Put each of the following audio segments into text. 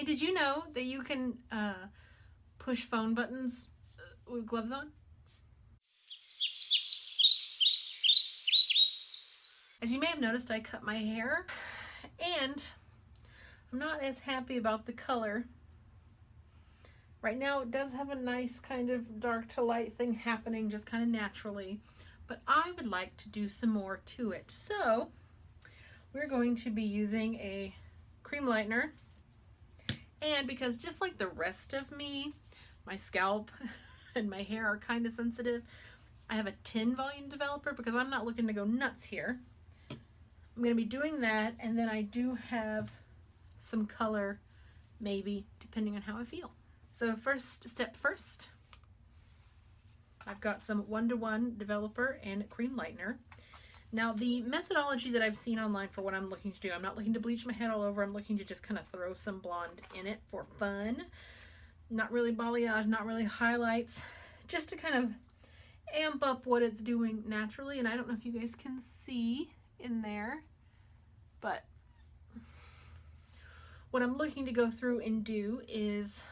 Hey, did you know that you can push phone buttons with gloves on? As you may have noticed, I cut my hair, and I'm not as happy about the color. Right now it does have a nice kind of dark to light thing happening just kind of naturally, but I would like to do some more to it. So we're going to be using a cream lightener, and because just like the rest of me, my scalp and my hair are kind of sensitive, I have a 10 volume developer because I'm not looking to go nuts here. I'm going to be doing that, and then I do have some color, maybe, depending on how I feel. So first step first, I've got some 1-to-1 developer and cream lightener. Now the methodology that I've seen online for what I'm looking to do, I'm not looking to bleach my head all over, I'm looking to just kind of throw some blonde in it for fun. Not really balayage, not really highlights, just to kind of amp up what it's doing naturally. And I don't know if you guys can see in there, but what I'm looking to go through and do is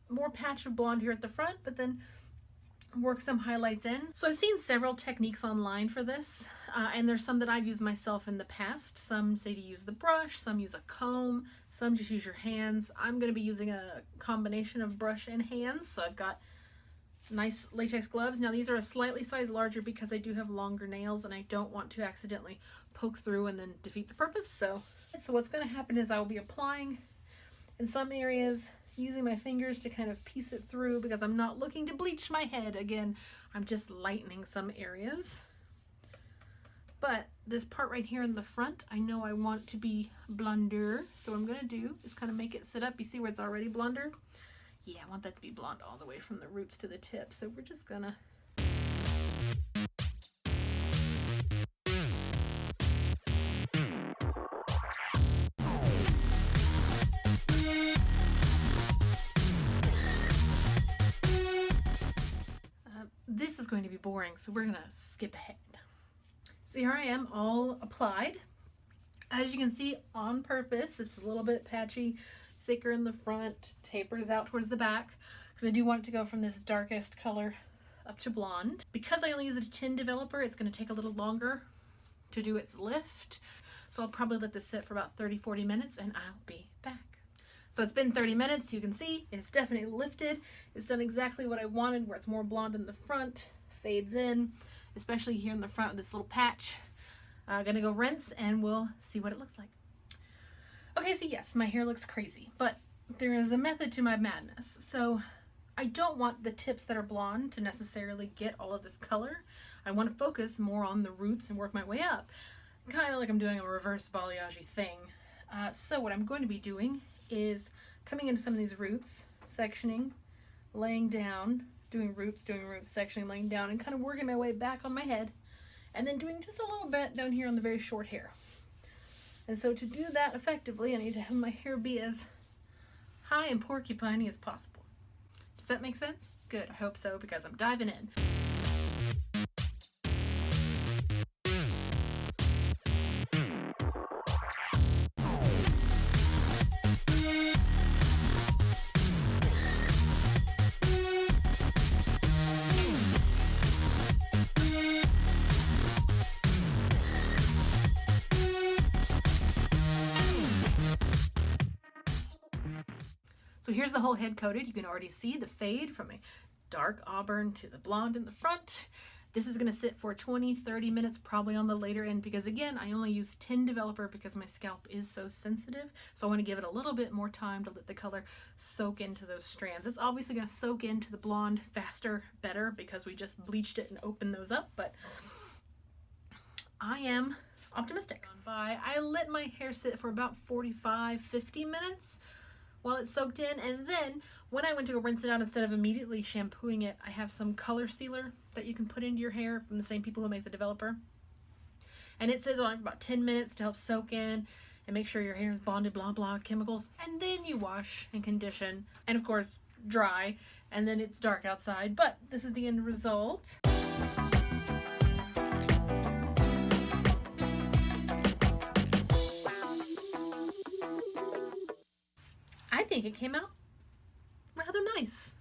more patch of blonde here at the front, but then work some highlights in. So I've seen several techniques online for this, and there's some that I've used myself in the past. Some say to use the brush, some use a comb, some just use your hands. I'm going to be using a combination of brush and hands, so I've got nice latex gloves. Now these are a slightly size larger because I do have longer nails and I don't want to accidentally poke through and then defeat the purpose. So what's going to happen is I will be applying in some areas, using my fingers to kind of piece it through because I'm not looking to bleach my head. Again, I'm just lightening some areas. But this part right here in the front, I know I want to be blonder. So what I'm going to do is kind of make it sit up. You see where it's already blonder? Yeah, I want that to be blonde all the way from the roots to the tip. So we're just going to this is going to be boring, so we're gonna skip ahead. So here I am, all applied. As you can see, on purpose, it's a little bit patchy, thicker in the front, tapers out towards the back, because I do want it to go from this darkest color up to blonde. Because I only use a 10 developer, it's gonna take a little longer to do its lift. So I'll probably let this sit for about 30-40 minutes and I'll be back. So it's been 30 minutes, you can see it's definitely lifted. It's done exactly what I wanted, where it's more blonde in the front, fades in, especially here in the front with this little patch. Gonna go rinse and we'll see what it looks like. Okay, so yes, my hair looks crazy, but there is a method to my madness. So I don't want the tips that are blonde to necessarily get all of this color. I want to focus more on the roots and work my way up. Kind of like I'm doing a reverse balayage thing. So what I'm going to be doing is coming into some of these roots, sectioning, laying down, doing roots, sectioning, laying down, and kind of working my way back on my head, and then doing just a little bit down here on the very short hair. And so to do that effectively, I need to have my hair be as high and porcupiney as possible. Does that make sense? Good, I hope so, because I'm diving in. So here's the whole head coated. You can already see the fade from a dark auburn to the blonde in the front. This is going to sit for 20-30 minutes, probably on the later end, because again, I only use 10 developer because my scalp is so sensitive. So I want to give it a little bit more time to let the color soak into those strands. It's obviously going to soak into the blonde faster, better, because we just bleached it and opened those up, but I am optimistic. I let my hair sit for about 45-50 minutes while it's soaked in, and then when I went to go rinse it out, instead of immediately shampooing it, I have some color sealer that you can put into your hair from the same people who make the developer, and it sits on it for about 10 minutes to help soak in and make sure your hair is bonded, blah blah chemicals, and then you wash and condition and of course dry, and then it's dark outside, but this is the end result. I think it came out rather nice.